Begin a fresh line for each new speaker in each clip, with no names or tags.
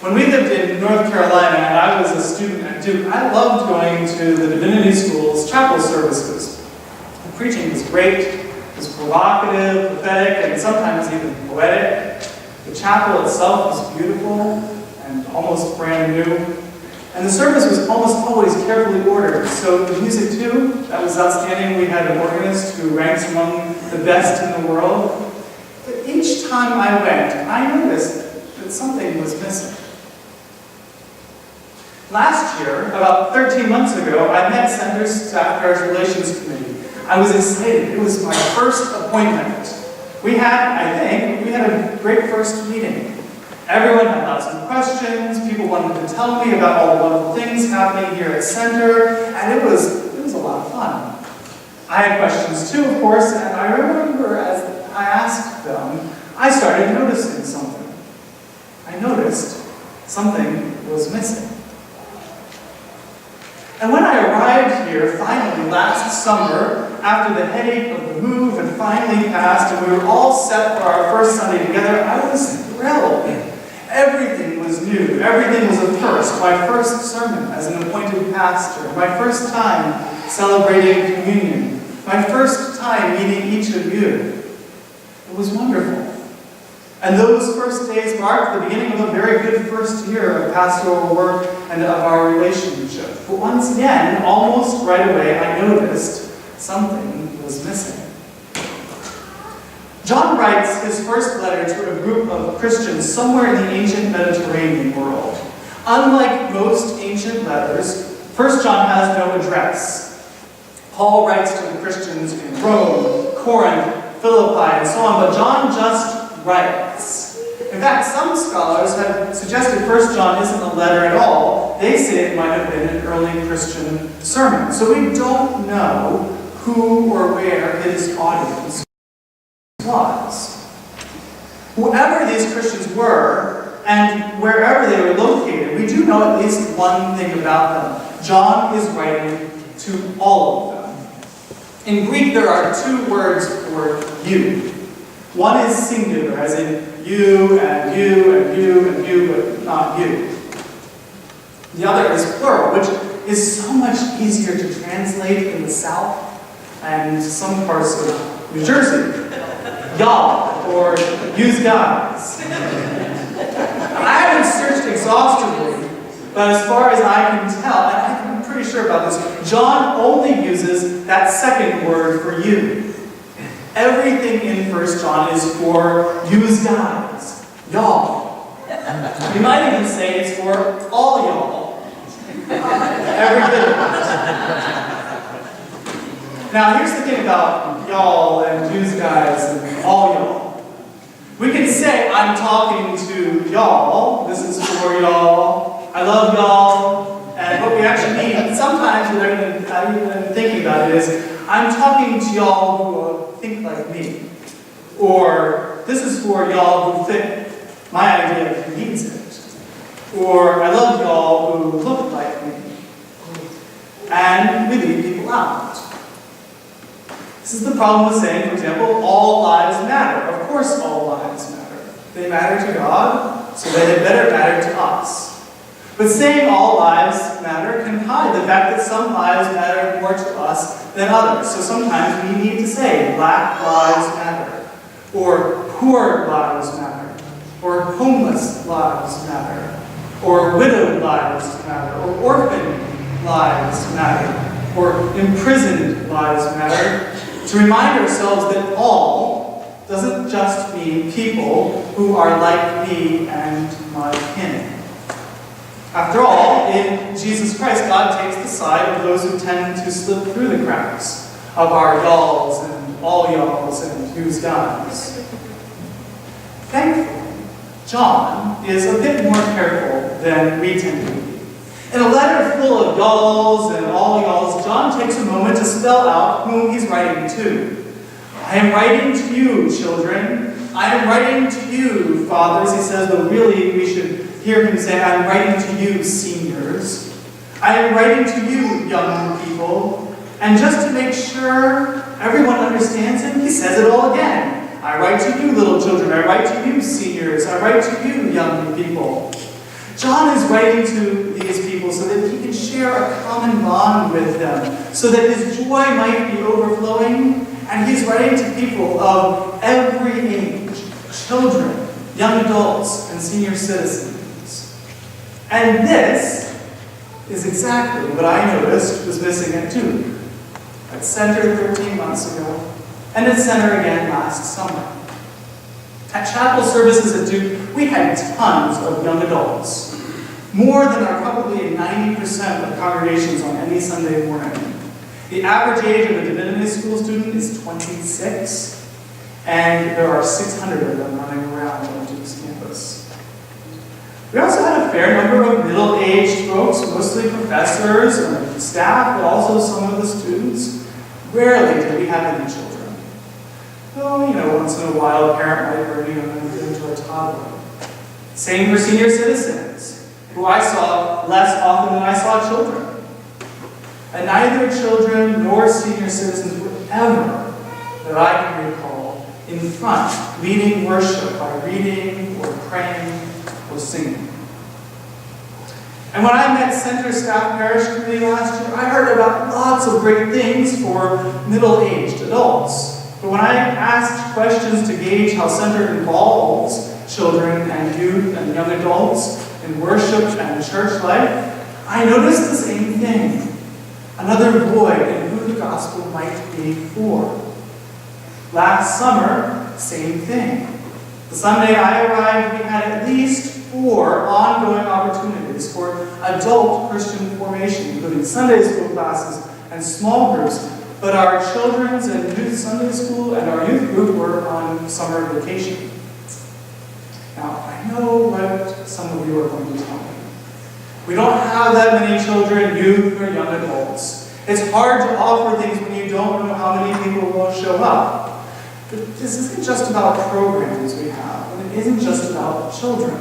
When we lived in North Carolina and I was a student at Duke, I loved going to the Divinity School's chapel services. The preaching was great, it was provocative, prophetic, and sometimes even poetic. The chapel itself was beautiful and almost brand new. And the service was almost always carefully ordered. So the music too, that was outstanding. We had an organist who ranks among the best in the world. But each time I went, I noticed that something was missing. Last year, about 13 months ago, I met Senator's Staff Parish Relations Committee. I was excited. It was my first appointment. We had a great first meeting. Everyone had lots of questions. People wanted to tell me about all the wonderful things happening here at Center, and it was a lot of fun. I had questions too, of course, and I remember as I asked them, I started noticing something. I noticed something was missing. And when I arrived here, finally, last summer, after the headache of the move had finally passed and we were all set for our first Sunday together, I was thrilled. Everything was new. Everything was a first. My first sermon as an appointed pastor. My first time celebrating communion. My first time meeting each of you. It was wonderful. And those first days marked the beginning of a very good first year of pastoral work and of our relationship. But once again, almost right away, I noticed something was missing. John writes his first letter to a group of Christians somewhere in the ancient Mediterranean world. Unlike most ancient letters, 1 John has no address. Paul writes to the Christians in Rome, Corinth, Philippi, and so on, but John just writes. In fact, some scholars have suggested 1 John isn't a letter at all. They say it might have been an early Christian sermon. So we don't know who or where his audience was. Whoever these Christians were, and wherever they were located, we do know at least one thing about them. John is writing to all of them. In Greek, there are two words for you. One is singular, as in you and you and you and you, but not you. The other is plural, which is so much easier to translate in the South and some parts of New Jersey. Y'all, or yous guys. I haven't searched exhaustively, but as far as I can tell, and I'm pretty sure about this, John only uses that second word for you. Everything in 1 John is for yous guys, y'all. You might even say it's for all y'all. Every bit of it. Now, here's the thing about y'all and yous guys and all y'all. We can say, I'm talking to y'all. This is for y'all. I love y'all. And what we actually mean, sometimes without even thinking about it, is I'm talking to y'all who think like me. Or this is for y'all who fit my idea of who needs it. Or I love y'all who look like me. And we leave people out. This is the problem with saying, for example, all lives matter. Of course all lives matter. They matter to God, so they had better matter to us. But saying all lives matter can hide the fact that some lives matter more to us than others. So sometimes we need to say Black lives matter, or poor lives matter, or homeless lives matter, or widowed lives matter, or orphan lives matter, or imprisoned lives matter, to remind ourselves that all doesn't just mean people who are like me and my kin. After all, in Jesus Christ, God takes the side of those who tend to slip through the cracks of our y'alls and all y'alls and yous guys. Thankfully, John is a bit more careful than we tend to be. In a letter full of y'alls and all y'alls, John takes a moment to spell out whom he's writing to. I am writing to you, children. I am writing to you, fathers, he says, though really we should hear him say, I am writing to you, seniors. I am writing to you, young people. And just to make sure everyone understands him, he says it all again. I write to you, little children. I write to you, seniors. I write to you, young people. John is writing to these people so that he can share a common bond with them, so that his joy might be overflowing. And he's writing to people of every age, children, young adults, and senior citizens. And this is exactly what I noticed was missing at Duke. At Center 13 months ago, and at Center again last summer. At chapel services at Duke, we had tons of young adults. More than are probably 90% of congregations on any Sunday morning. The average age of a divinity school student is 26, and there are 600 of them running around on Duke's campus. We also had a fair number of middle-aged folks, mostly professors and staff, but also some of the students. Rarely did we have any children. Though, once in a while, a parent might bring them into a toddler. Same for senior citizens, who I saw less often than I saw children. And neither children nor senior citizens were ever, that I can recall, in front, leading worship by reading or praying or singing. And when I met Center Staff Parish Committee last year, I heard about lots of great things for middle-aged adults. But when I asked questions to gauge how Center involves children and youth and young adults in worship and church life, I noticed the same thing. Another void in who the gospel might be for. Last summer, same thing. The Sunday I arrived, we had at least 4 ongoing opportunities for adult Christian formation, including Sunday school classes and small groups. But our children's and youth Sunday school and our youth group were on summer vacation. Now, I know what some of you are going to tell me. We don't have that many children, youth, or young adults. It's hard to offer things when you don't know how many people will show up. But this isn't just about programs we have, and it isn't just about children.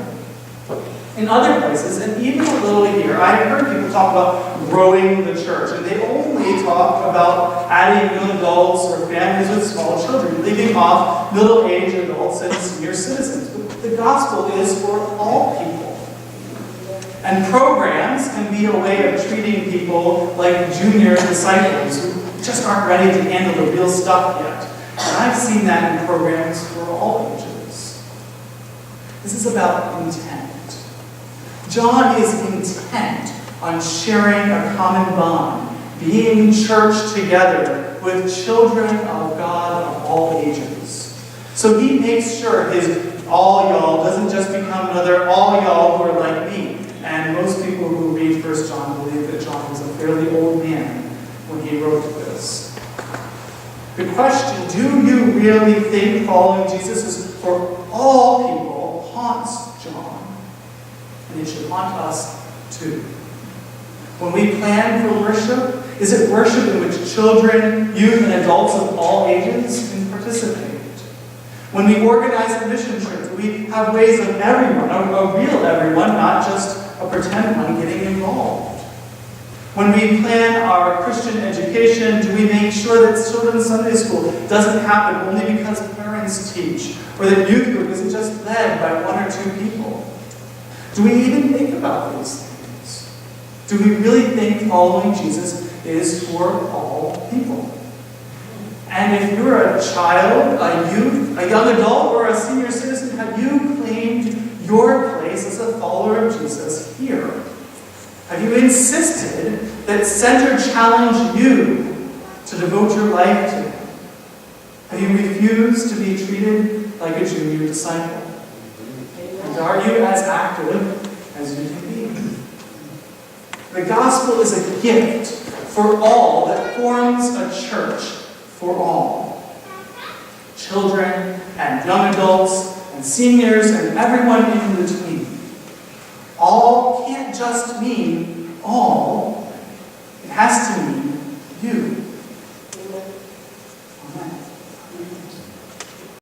In other places, and even a little here, I've heard people talk about growing the church, and they only talk about adding young adults or families with small children, leaving off middle-aged adults and senior citizens. But the gospel is for all people. And programs can be a way of treating people like junior disciples who just aren't ready to handle the real stuff yet. And I've seen that in programs for all ages. This is about intent. John is intent on sharing a common bond, being church together with children of God of all ages. So he makes sure his all y'all doesn't just become another all y'all who are like me. And most people who read 1 John believe that John was a fairly old man when he wrote this. The question, do you really think following Jesus is for all people, haunts John? And it should haunt us too. When we plan for worship, is it worship in which children, youth, and adults of all ages can participate? When we organize a mission trip, do we have ways of everyone, a real everyone, not just a pretend one, getting involved? When we plan our Christian education, do we make sure that children's Sunday school doesn't happen only because parents teach, or that youth group isn't just led by 1 or 2 people? Do we even think about these things? Do we really think following Jesus is for all people? And if you're a child, a youth, a young adult, or a senior citizen, have you claimed your place as a follower of Jesus here? Have you insisted that Center challenge you to devote your life to Him? Have you refused to be treated like a junior disciple? And are you as active as you can be? The gospel is a gift for all that forms a church for all. Children and young adults and seniors and everyone in between. All can't just mean all. It has